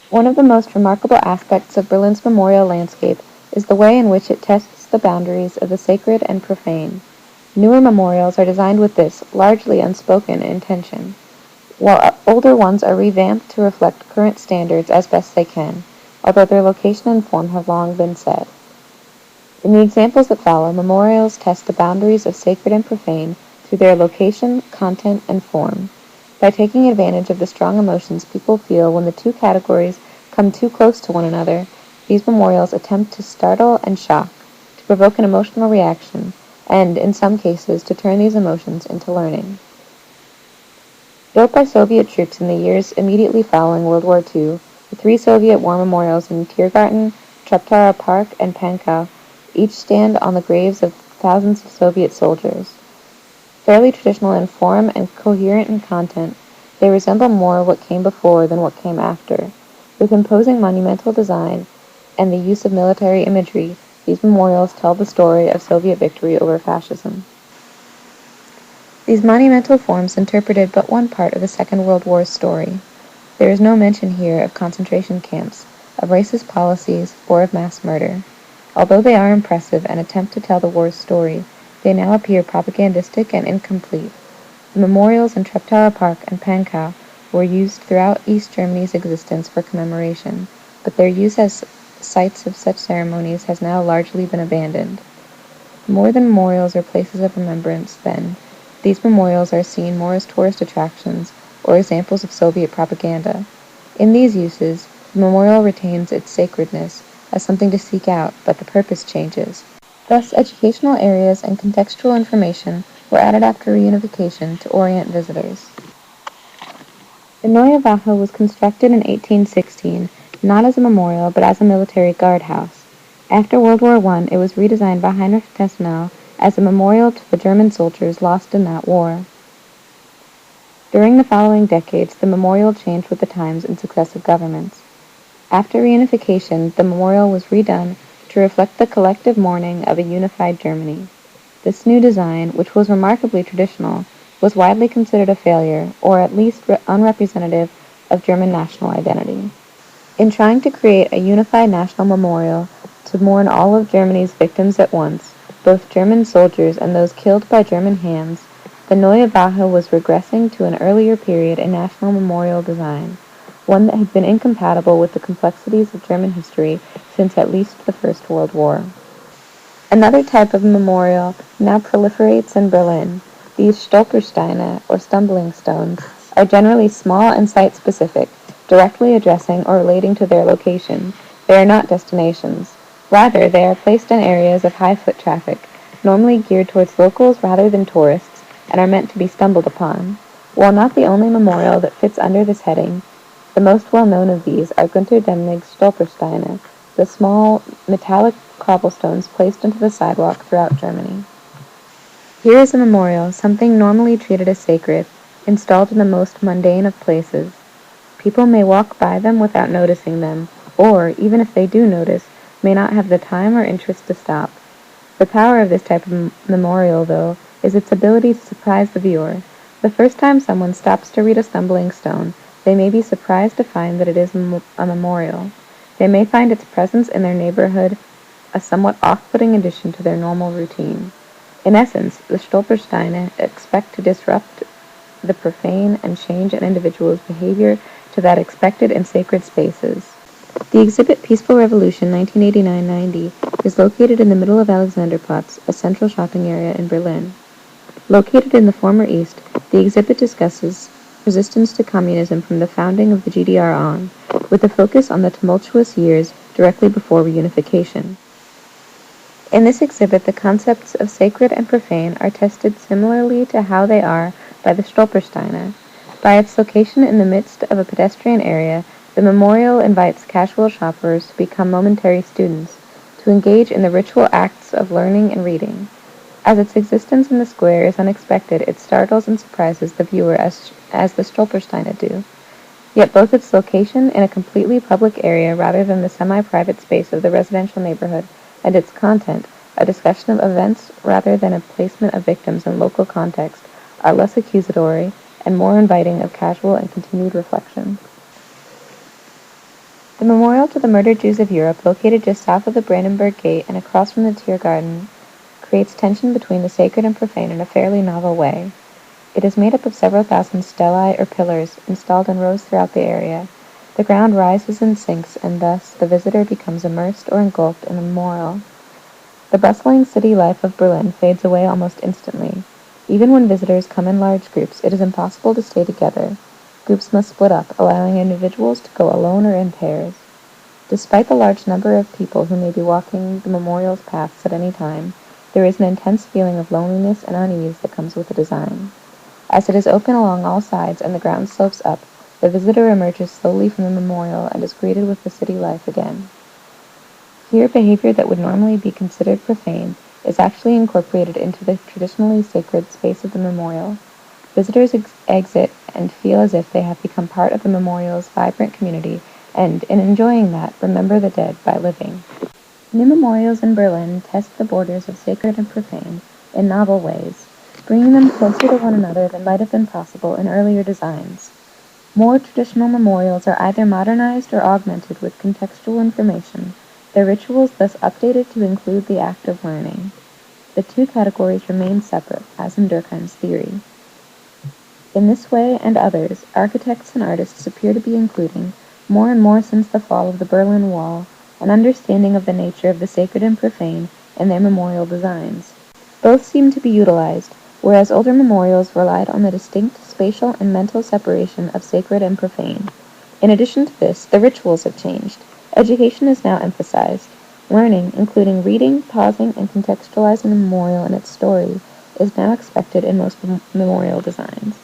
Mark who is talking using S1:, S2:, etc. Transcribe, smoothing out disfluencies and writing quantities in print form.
S1: One of the most remarkable aspects of Berlin's memorial landscape is the way in which it tests the boundaries of the sacred and profane. Newer memorials are designed with this, largely unspoken, intention, while older ones are revamped to reflect current standards as best they can, although their location and form have long been set. In the examples that follow, memorials test the boundaries of sacred and profane through their location, content, and form. By taking advantage of the strong emotions people feel when the two categories come too close to one another, these memorials attempt to startle and shock, to provoke an emotional reaction, and, in some cases, to turn these emotions into learning. Built by Soviet troops in the years immediately following World War II, the three Soviet war memorials in Tiergarten, Treptower Park, and Pankow each stand on the graves of thousands of Soviet soldiers. Fairly traditional in form and coherent in content, they resemble more what came before than what came after. With imposing monumental design and the use of military imagery, these memorials tell the story of Soviet victory over fascism. These monumental forms interpreted but one part of the Second World War's story. There is no mention here of concentration camps, of racist policies, or of mass murder. Although they are impressive and attempt to tell the war's story, they now appear propagandistic and incomplete. The memorials in Treptower Park and Pankow were used throughout East Germany's existence for commemoration, but their use as sites of such ceremonies has now largely been abandoned. More than memorials or places of remembrance, then, these memorials are seen more as tourist attractions or examples of Soviet propaganda. In these uses, the memorial retains its sacredness as something to seek out, but the purpose changes. Thus, educational areas and contextual information were added after reunification to orient visitors. The Neue Wache was constructed in 1816, not as a memorial but as a military guardhouse. After World War I, it was redesigned by Heinrich Gneisenau as a memorial to the German soldiers lost in that war. During the following decades, the memorial changed with the times and successive governments. After reunification, the memorial was redone to reflect the collective mourning of a unified Germany. This new design, which was remarkably traditional, was widely considered a failure, or at least unrepresentative of German national identity. In trying to create a unified national memorial to mourn all of Germany's victims at once, both German soldiers and those killed by German hands, the Neue Wache was regressing to an earlier period in national memorial design, one that had been incompatible with the complexities of German history since at least the First World War. Another type of memorial now proliferates in Berlin. These Stolpersteine, or stumbling stones, are generally small and site-specific, directly addressing or relating to their location. They are not destinations. Rather, they are placed in areas of high foot traffic, normally geared towards locals rather than tourists, and are meant to be stumbled upon. While not the only memorial that fits under this heading, the most well-known of these are Günter Demnig's Stolpersteine, the small, metallic cobblestones placed into the sidewalk throughout Germany. Here is a memorial, something normally treated as sacred, installed in the most mundane of places. People may walk by them without noticing them, or, even if they do notice, may not have the time or interest to stop. The power of this type of memorial, though, is its ability to surprise the viewer. The first time someone stops to read a stumbling stone, they may be surprised to find that it is a memorial. They may find its presence in their neighborhood a somewhat off-putting addition to their normal routine. In essence, the Stolpersteine expect to disrupt the profane and change an individual's behavior to that expected in sacred spaces. The exhibit Peaceful Revolution 1989-90 is located in the middle of Alexanderplatz, a central shopping area in Berlin. Located in the former East, the exhibit discusses resistance to communism from the founding of the GDR on, with a focus on the tumultuous years directly before reunification. In this exhibit, the concepts of sacred and profane are tested similarly to how they are by the Stolpersteine. By its location in the midst of a pedestrian area, the memorial invites casual shoppers to become momentary students, to engage in the ritual acts of learning and reading. As its existence in the square is unexpected, it startles and surprises the viewer as the Stolpersteine do. Yet both its location in a completely public area rather than the semi-private space of the residential neighborhood and its content, a discussion of events rather than a placement of victims in local context, are less accusatory and more inviting of casual and continued reflection. The memorial to the murdered Jews of Europe, located just south of the Brandenburg Gate and across from the Tiergarten, creates tension between the sacred and profane in a fairly novel way. It is made up of several thousand stelae or pillars installed in rows throughout the area. The ground rises and sinks, and thus the visitor becomes immersed or engulfed in the memorial. The bustling city life of Berlin fades away almost instantly. Even when visitors come in large groups, it is impossible to stay together. Groups must split up, allowing individuals to go alone or in pairs. Despite the large number of people who may be walking the memorial's paths at any time, there is an intense feeling of loneliness and unease that comes with the design. As it is open along all sides and the ground slopes up, the visitor emerges slowly from the memorial and is greeted with the city life again. Here, behavior that would normally be considered profane is actually incorporated into the traditionally sacred space of the memorial. Visitors exit and feel as if they have become part of the memorial's vibrant community and, in enjoying that, remember the dead by living. New memorials in Berlin test the borders of sacred and profane in novel ways, bringing them closer to one another than might have been possible in earlier designs. More traditional memorials are either modernized or augmented with contextual information, their rituals thus updated to include the act of learning. The two categories remain separate, as in Durkheim's theory. In this way and others, architects and artists appear to be including, more and more since the fall of the Berlin Wall, an understanding of the nature of the sacred and profane in their memorial designs. Both seem to be utilized, whereas older memorials relied on the distinct spatial and mental separation of sacred and profane. In addition to this, the rituals have changed. Education is now emphasized. Learning, including reading, pausing, and contextualizing the memorial and its story, is now expected in most memorial designs.